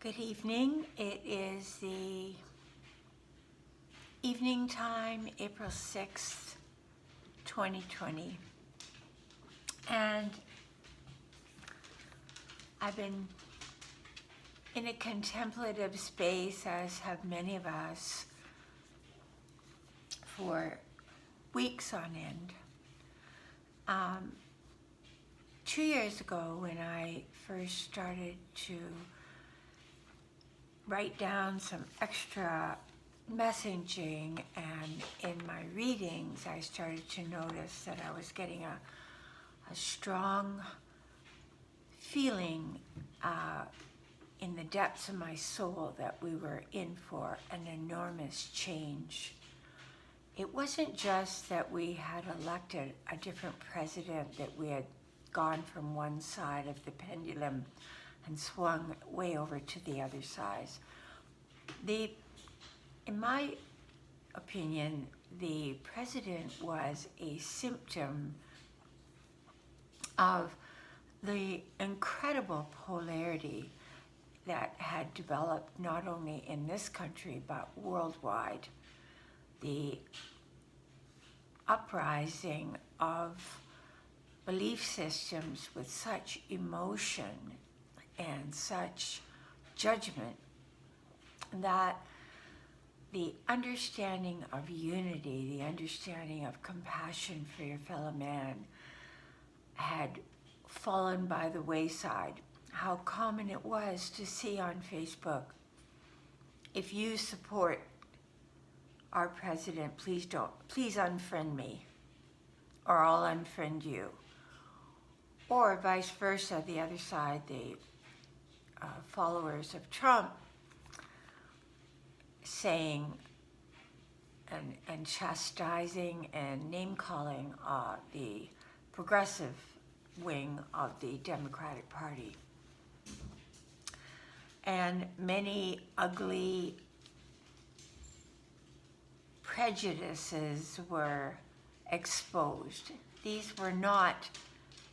Good evening. It is the evening time, April 6th, 2020. And I've been in a contemplative space, as have many of us, for weeks on end. 2 years ago, when I first started to write down some extra messaging, and in my readings I started to notice that I was getting a strong feeling in the depths of my soul that we were in for an enormous change. It wasn't just that we had elected a different president, that we had gone from one side of the pendulum and swung way over to the other side. In my opinion, the president was a symptom of the incredible polarity that had developed not only in this country but worldwide. The uprising of belief systems with such emotion and such judgment that the understanding of unity, the understanding of compassion for your fellow man had fallen by the wayside. How common it was to see on Facebook, if you support our president, please unfriend me, or I'll unfriend you. Or vice versa, the other side, the followers of Trump, saying and chastising and name-calling the progressive wing of the Democratic Party. And many ugly prejudices were exposed. These were not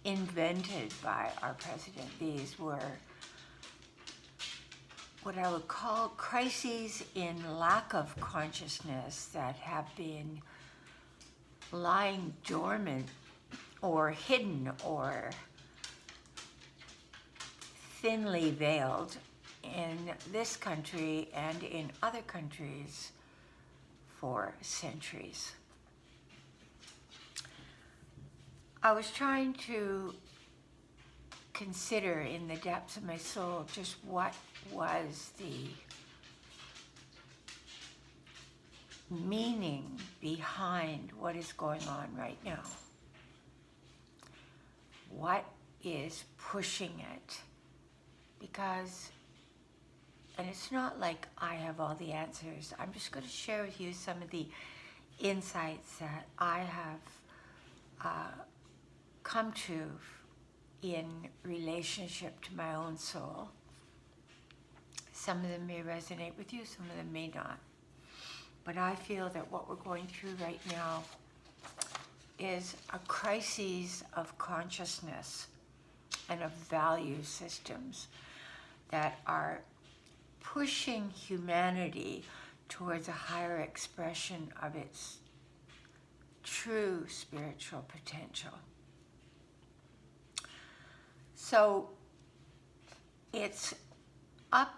invented by our president. These were what I would call crises in lack of consciousness that have been lying dormant or hidden or thinly veiled in this country and in other countries for centuries. I was trying to consider in the depths of my soul just what was the meaning behind what is going on right now. What is pushing it? Because, and it's not like I have all the answers. I'm just going to share with you some of the insights that I have come to in relationship to my own soul. Some of them may resonate with you, some of them may not. But I feel that what we're going through right now is a crisis of consciousness and of value systems that are pushing humanity towards a higher expression of its true spiritual potential. So it's up,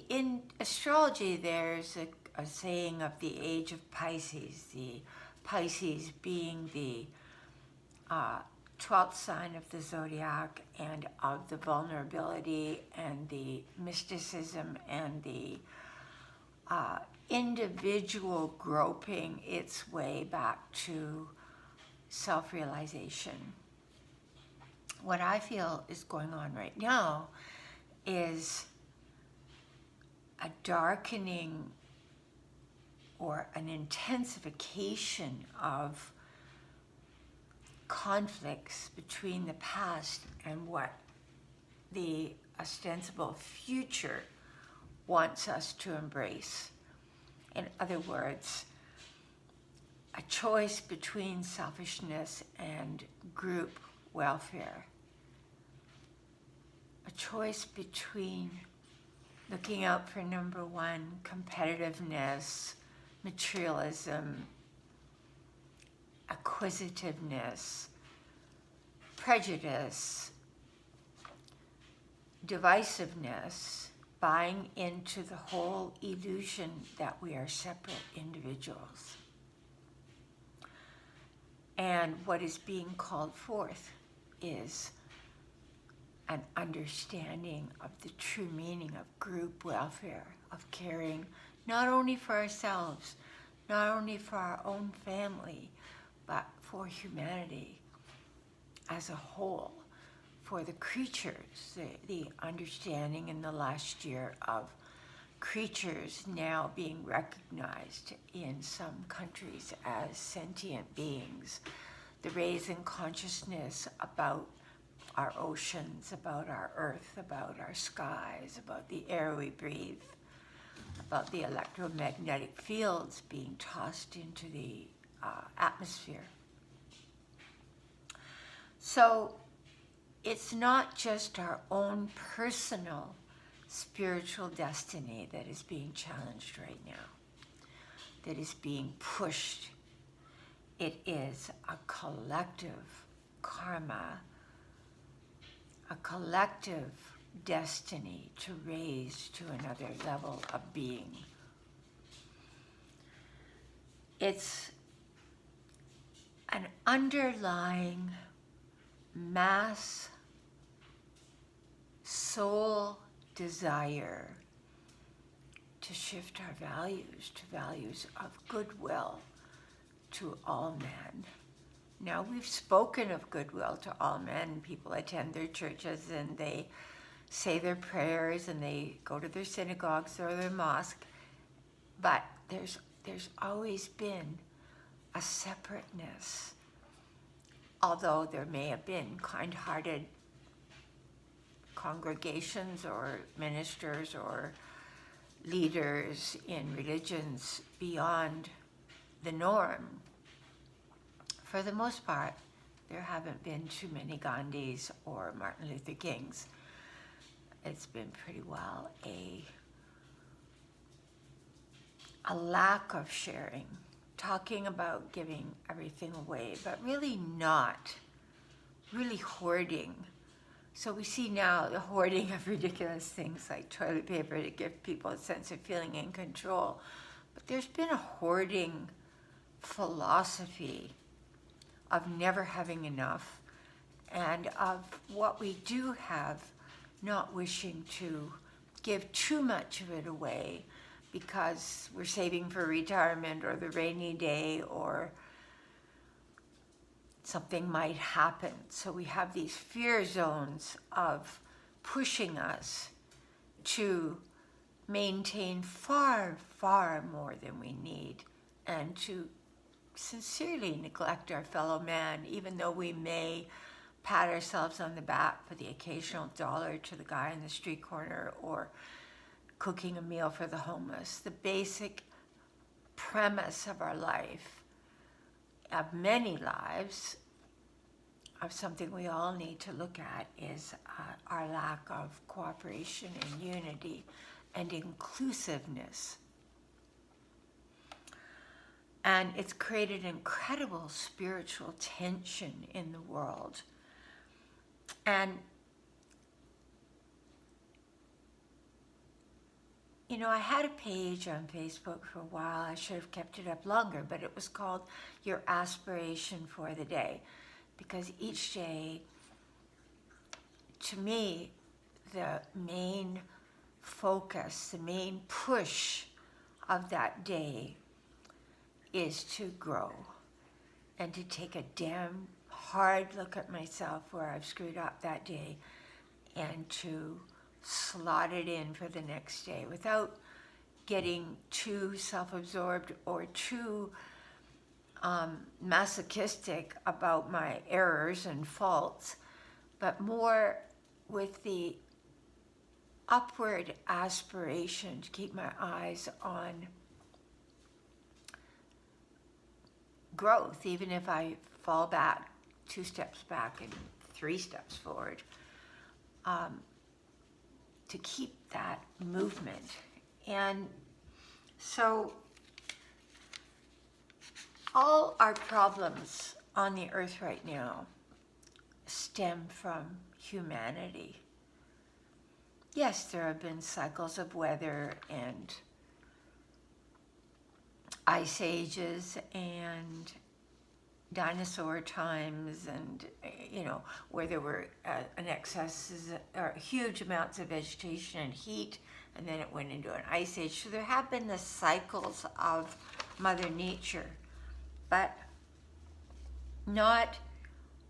in astrology there's a saying of the age of Pisces, the Pisces being the 12th sign of the zodiac and of the vulnerability and the mysticism and the individual groping its way back to self-realization. What I feel is going on right now is a darkening or an intensification of conflicts between the past and what the ostensible future wants us to embrace. In other words, a choice between selfishness and group welfare. A choice between looking out for number one, competitiveness, materialism, acquisitiveness, prejudice, divisiveness, buying into the whole illusion that we are separate individuals. And what is being called forth is an understanding of the true meaning of group welfare, of caring not only for ourselves, not only for our own family, but for humanity as a whole, for the creatures, the understanding in the last year of creatures now being recognized in some countries as sentient beings, the raising consciousness about our oceans, about our earth, about our skies, about the air we breathe, about the electromagnetic fields being tossed into the atmosphere. So it's not just our own personal spiritual destiny that is being challenged right now, that is being pushed. It is a collective karma, a collective destiny to raise to another level of being. It's an underlying mass soul desire to shift our values to values of goodwill to all men. Now, we've spoken of goodwill to all men. People attend their churches and they say their prayers and they go to their synagogues or their mosque. But there's always been a separateness. Although there may have been kind-hearted congregations or ministers or leaders in religions beyond the norm, for the most part, there haven't been too many Gandhis or Martin Luther Kings. It's been pretty well a lack of sharing, talking about giving everything away, but really not, really hoarding. So we see now the hoarding of ridiculous things like toilet paper to give people a sense of feeling in control. But there's been a hoarding philosophy of never having enough, and of what we do have, not wishing to give too much of it away because we're saving for retirement or the rainy day or something might happen. So we have these fear zones of pushing us to maintain far, far more than we need and to sincerely neglect our fellow man, even though we may pat ourselves on the back for the occasional dollar to the guy in the street corner or cooking a meal for the homeless. The basic premise of our life, of many lives, of something we all need to look at, is our lack of cooperation and unity and inclusiveness. And it's created incredible spiritual tension in the world. And, you know, I had a page on Facebook for a while. I should have kept it up longer, but it was called Your Aspiration for the Day. Because each day, to me, the main focus, the main push of that day is to grow and to take a damn hard look at myself where I've screwed up that day and to slot it in for the next day without getting too self-absorbed or too masochistic about my errors and faults, but more with the upward aspiration to keep my eyes on growth, even if I fall back 2 steps back and 3 steps forward, to to keep that movement. And so all our problems on the earth right now stem from humanity. Yes, there have been cycles of weather and ice ages and dinosaur times, and where there were an excess or huge amounts of vegetation and heat, and then it went into an ice age. So there have been the cycles of Mother Nature, but not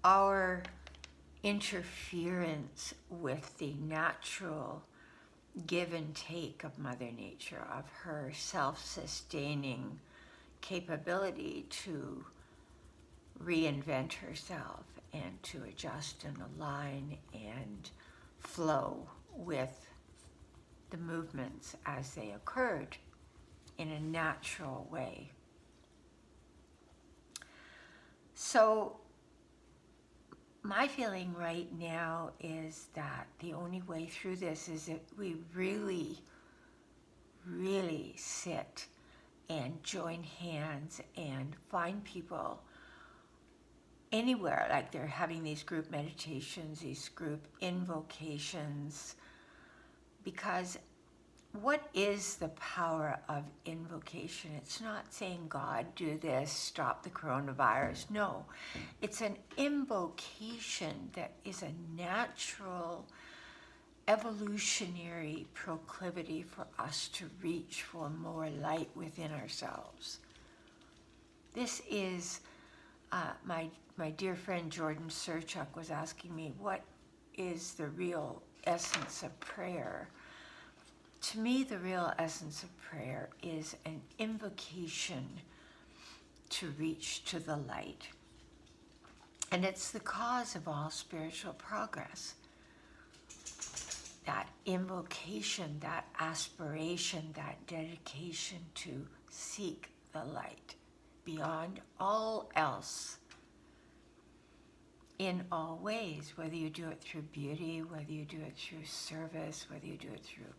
our interference with the natural give and take of Mother Nature, of her self-sustaining capability to reinvent herself and to adjust and align and flow with the movements as they occurred in a natural way. So my feeling right now is that the only way through this is that we really, really sit and join hands and find people anywhere, like they're having these group meditations, these group invocations, because what is the power of invocation? It's not saying, God, do this, stop the coronavirus. No, it's an invocation that is a natural evolutionary proclivity for us to reach for more light within ourselves. This is, my dear friend Jordan Serchuk was asking me, what is the real essence of prayer? To me, the real essence of prayer is an invocation to reach to the light. And it's the cause of all spiritual progress. That invocation, that aspiration, that dedication to seek the light beyond all else in all ways, whether you do it through beauty, whether you do it through service, whether you do it through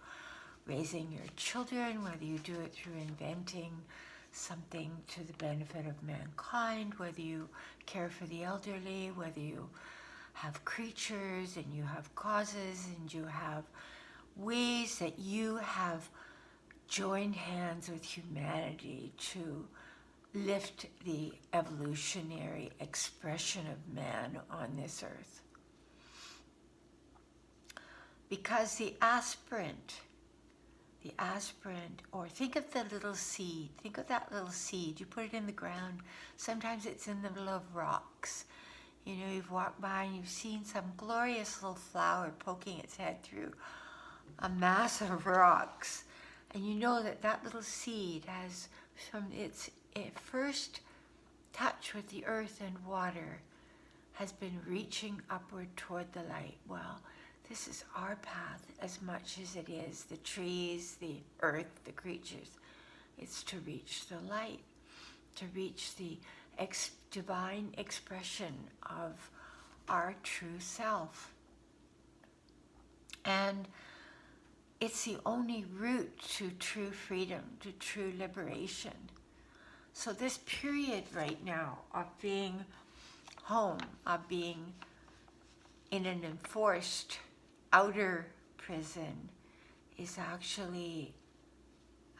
raising your children, whether you do it through inventing something to the benefit of mankind, whether you care for the elderly, whether you have creatures and you have causes and you have ways that you have joined hands with humanity to lift the evolutionary expression of man on this earth. Because the aspirant, or think of the little seed, think of that little seed, you put it in the ground, sometimes it's in the middle of rocks. You've walked by and you've seen some glorious little flower poking its head through a mass of rocks. And you know that that little seed has, from its first touch with the earth and water, has been reaching upward toward the light. Well, this is our path as much as it is the trees, the earth, the creatures. It's to reach the light, to reach the divine expression of our true self. And it's the only route to true freedom, to true liberation. So this period right now of being home, of being in an enforced outer prison, is actually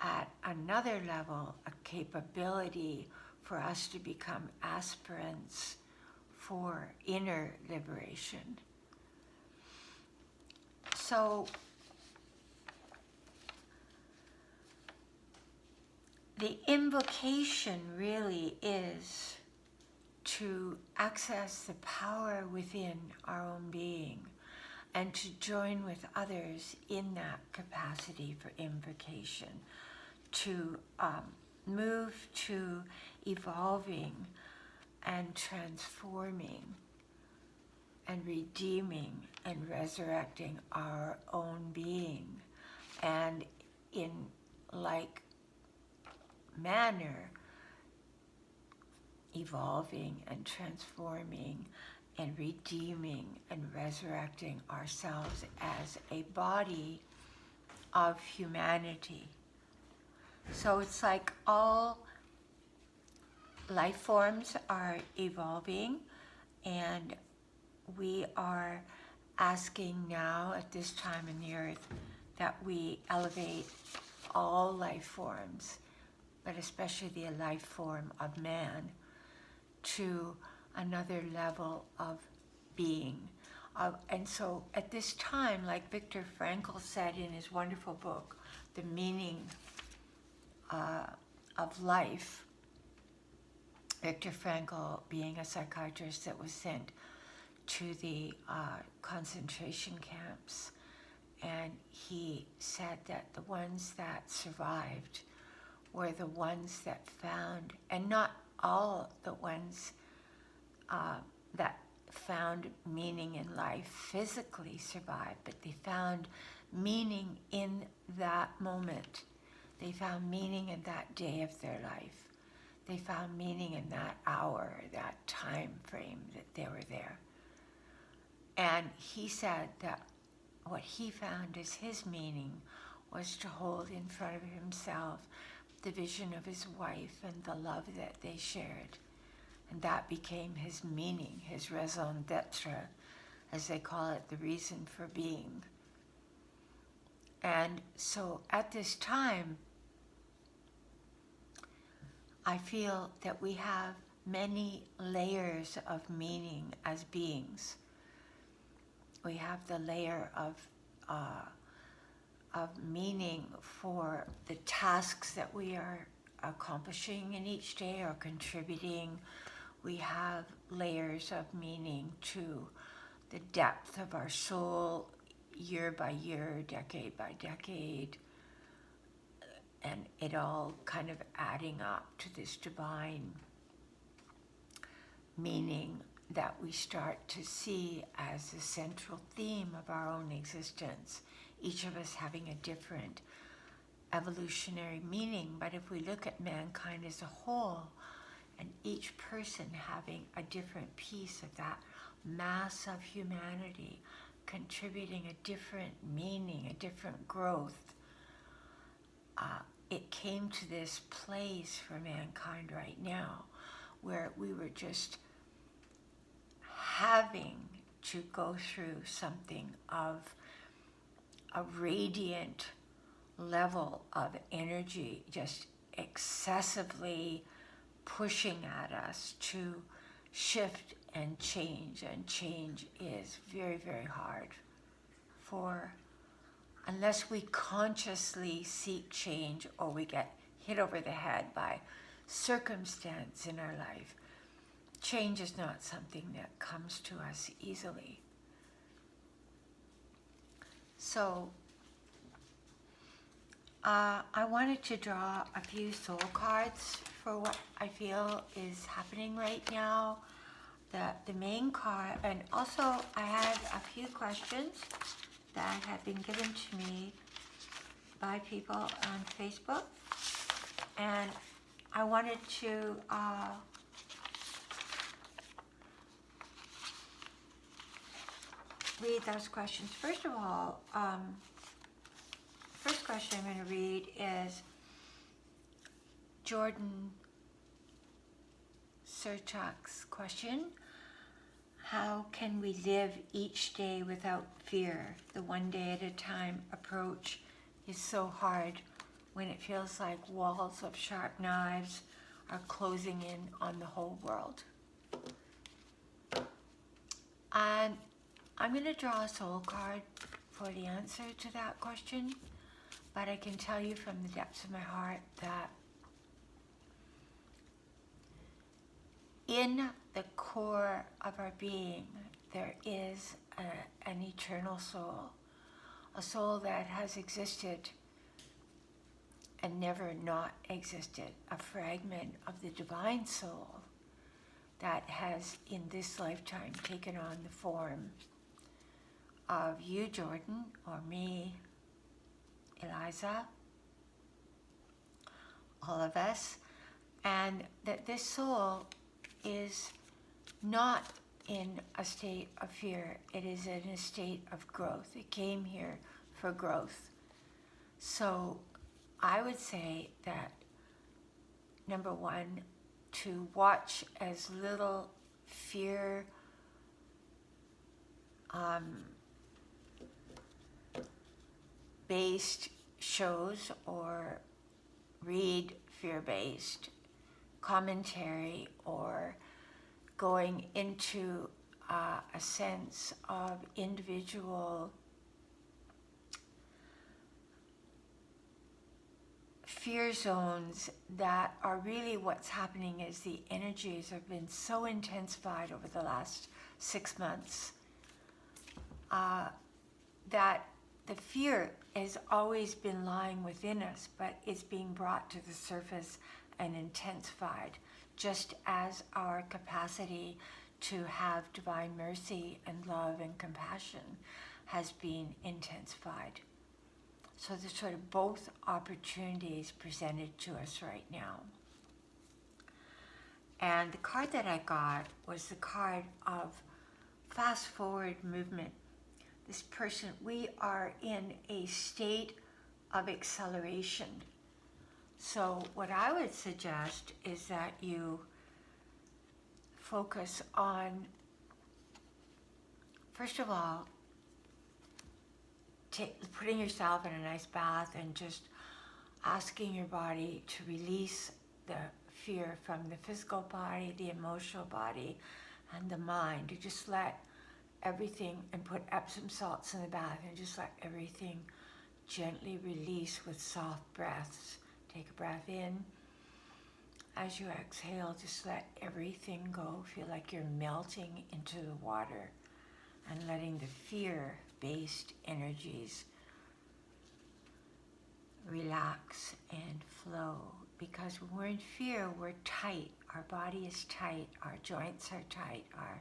at another level a capability for us to become aspirants for inner liberation. So the invocation really is to access the power within our own being and to join with others in that capacity for invocation, to move to evolving and transforming and redeeming and resurrecting our own being, and in like manner evolving and transforming and redeeming and resurrecting ourselves as a body of humanity. So it's like all life forms are evolving, and we are asking now at this time in the earth that we elevate all life forms, but especially the life form of man, to another level of being. And so at this time, like Viktor Frankl said in his wonderful book, The Meaning of Life, Viktor Frankl being a psychiatrist that was sent to the concentration camps, and he said that the ones that survived were the ones that found, and not all the ones that found meaning in life physically survived, but they found meaning in that moment. They found meaning in that day of their life. They found meaning in that hour, that time frame that they were there. And he said that what he found as his meaning was to hold in front of himself the vision of his wife and the love that they shared. And that became his meaning, his raison d'etre, as they call it, the reason for being. And so at this time, I feel that we have many layers of meaning as beings. We have the layer of meaning for the tasks that we are accomplishing in each day or contributing. We have layers of meaning to the depth of our soul, year by year, decade by decade, and it all kind of adding up to this divine meaning that we start to see as the central theme of our own existence, each of us having a different evolutionary meaning. But if we look at mankind as a whole, and each person having a different piece of that mass of humanity, contributing a different meaning, a different growth, it came to this place for mankind right now where we were just having to go through something of a radiant level of energy, just excessively pushing at us to shift and change. And change is very, very hard unless we consciously seek change or we get hit over the head by circumstance in our life. Change is not something that comes to us easily. So I wanted to draw a few soul cards for what I feel is happening right now. The main card, and also I had a few questions that have been given to me by people on Facebook, and I wanted to read those questions. First of all, first question I'm going to read is Jordan Serchak's question. How can we live each day without fear? The one day at a time approach is so hard when it feels like walls of sharp knives are closing in on the whole world. And I'm going to draw a soul card for the answer to that question, but I can tell you from the depths of my heart that in the core of our being, there is an eternal soul, a soul that has existed and never not existed, a fragment of the divine soul that has in this lifetime taken on the form of you, Jordan, or me, Eliza, all of us, and that this soul is not in a state of fear. It is in a state of growth. It came here for growth. So I would say that, number one, to watch as little fear based shows or read fear-based commentary or going into a sense of individual fear zones that are really what's happening is the energies have been so intensified over the last 6 months that the fear has always been lying within us, but it's being brought to the surface and intensified, just as our capacity to have divine mercy and love and compassion has been intensified. So there's sort of both opportunities presented to us right now. And the card that I got was the card of fast forward movement. This person, we are in a state of acceleration. So what I would suggest is that you focus on, first of all, putting yourself in a nice bath and just asking your body to release the fear from the physical body, the emotional body, and the mind. To just let everything, and put Epsom salts in the bath and just let everything gently release with soft breaths. Take a breath in. As you exhale, just let everything go. Feel like you're melting into the water and letting the fear-based energies relax and flow. Because when we're in fear, we're tight. Our body is tight. Our joints are tight. Our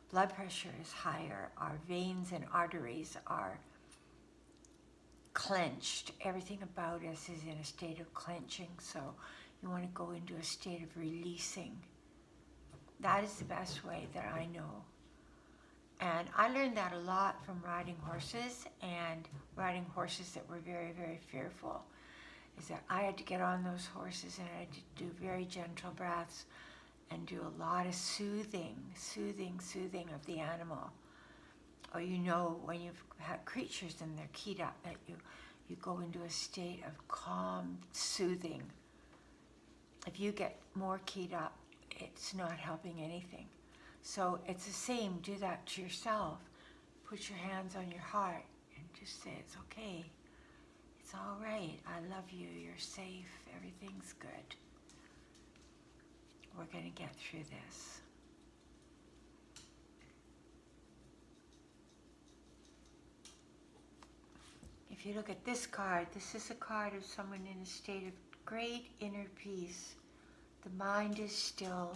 blood pressure is higher. Our veins and arteries are clenched. Everything about us is in a state of clenching. So you want to go into a state of releasing. That is the best way that I know. And I learned that a lot from riding horses, and riding horses that were very, very fearful. Is that I had to get on those horses and I had to do very gentle breaths and do a lot of soothing of the animal. Or when you've had creatures and they're keyed up, that you go into a state of calm soothing. If you get more keyed up, it's not helping anything. So it's the same, do that to yourself. Put your hands on your heart and just say, it's okay. It's all right. I love you. You're safe. Everything's good. We're going to get through this. If you look at this card, this is a card of someone in a state of great inner peace. The mind is still.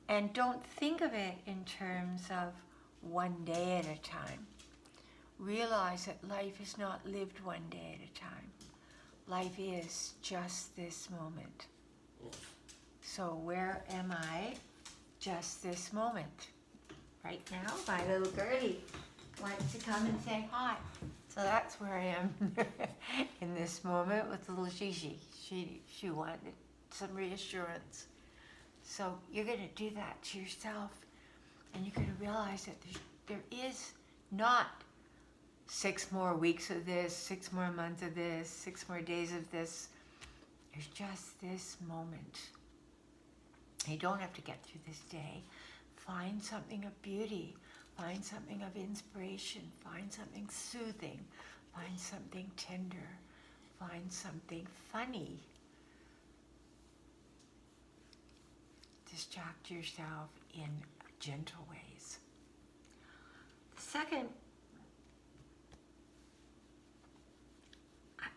And don't think of it in terms of one day at a time. Realize that life is not lived one day at a time. Life is just this moment. So where am I? Just this moment. Right now, my little girlie wants to come and say hi. So that's where I am in this moment with little Gigi. She wanted some reassurance. So you're going to do that to yourself, and you're going to realize that there is not 6 more weeks of this, 6 more months of this, 6 more days of this. There's just this moment. You don't have to get through this day. Find something of beauty. Find something of inspiration. Find something soothing. Find something tender. Find something funny. Distract yourself in gentle ways. The second,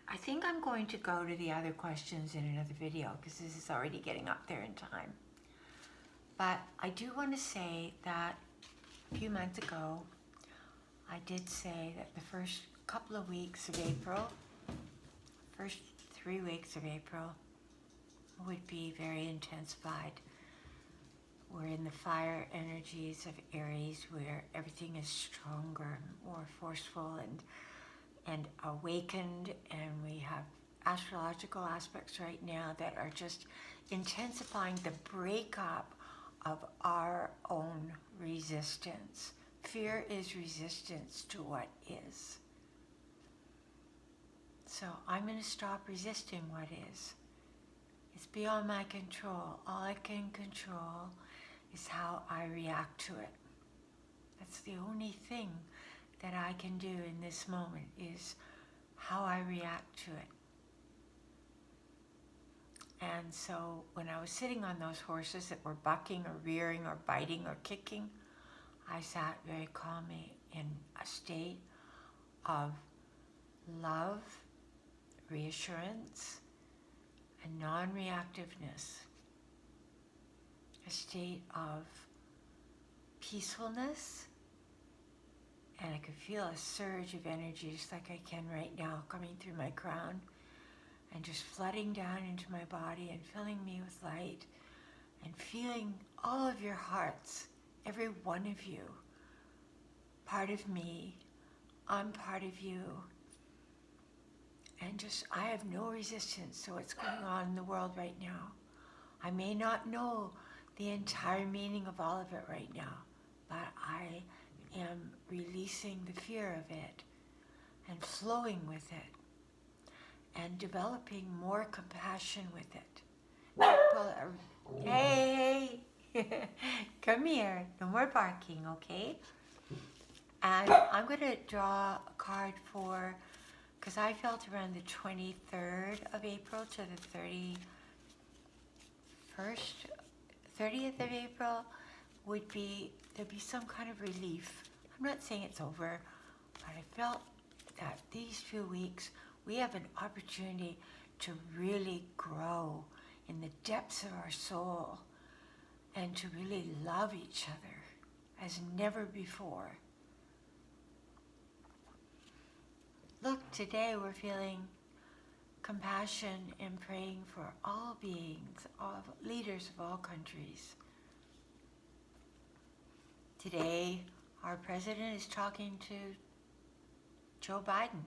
I think I'm going to go to the other questions in another video because this is already getting up there in time. But I do want to say that a few months ago, I did say that the first couple of weeks of April, first 3 weeks of April, would be very intensified. We're in the fire energies of Aries, where everything is stronger, more forceful, and and awakened, and we have astrological aspects right now that are just intensifying the breakup of our own resistance. Fear is resistance to what is. So I'm going to stop resisting what is. It's beyond my control. All I can control is how I react to it. That's the only thing that I can do in this moment, is how I react to it. And so when I was sitting on those horses that were bucking or rearing or biting or kicking, I sat very calmly in a state of love, reassurance, and non-reactiveness. A state of peacefulness, and I could feel a surge of energy, just like I can right now, coming through my crown and just flooding down into my body and filling me with light, and feeling all of your hearts, every one of you, part of me, I'm part of you. And just, I have no resistance to what's going on in the world right now. I may not know the entire meaning of all of it right now, but I am releasing the fear of it and flowing with it and developing more compassion with it. Hey, come here, no more barking, okay? And I'm going to draw a card for, because I felt around the 23rd of April to the 30th of April would be, there'd be some kind of relief. I'm not saying it's over, but I felt that these few weeks we have an opportunity to really grow in the depths of our soul and to really love each other as never before. Look, today we're feeling compassion and praying for all beings, all leaders of all countries. Today, our president is talking to Joe Biden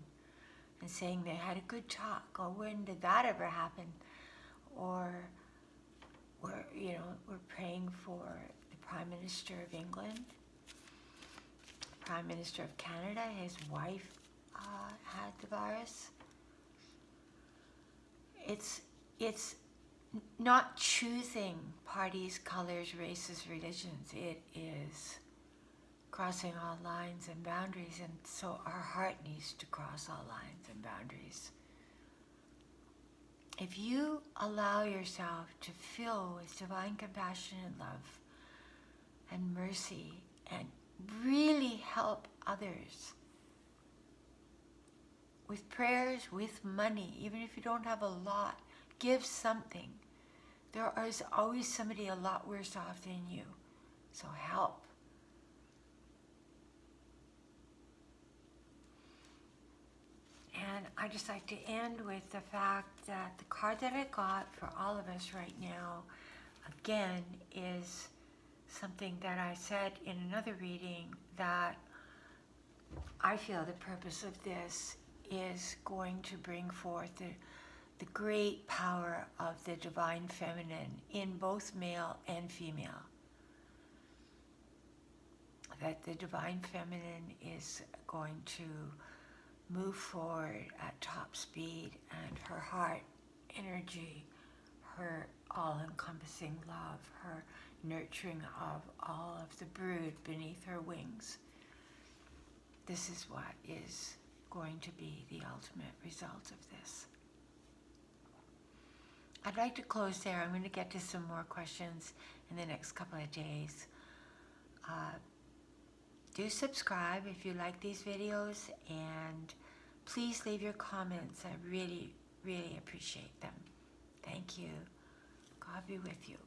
and saying they had a good talk, or when did that ever happen? Or we're praying for the Prime Minister of England, Prime Minister of Canada. His wife had the virus. It's not choosing parties, colors, races, religions. It is crossing all lines and boundaries, and so our heart needs to cross all lines and boundaries. If you allow yourself to fill with divine compassion and love and mercy and really help others with prayers, with money, even if you don't have a lot, give something. There is always somebody a lot worse off than you, so help. And I just like to end with the fact that the card that I got for all of us right now, again, is something that I said in another reading, that I feel the purpose of this is going to bring forth the great power of the divine feminine in both male and female. That the divine feminine is going to move forward at top speed, and her heart energy, her all-encompassing love, her nurturing of all of the brood beneath her wings. This is what is going to be the ultimate result of this. I'd like to close there. I'm going to get to some more questions in the next couple of days. Do subscribe if you like these videos, and please leave your comments. I really, really appreciate them. Thank you. God be with you.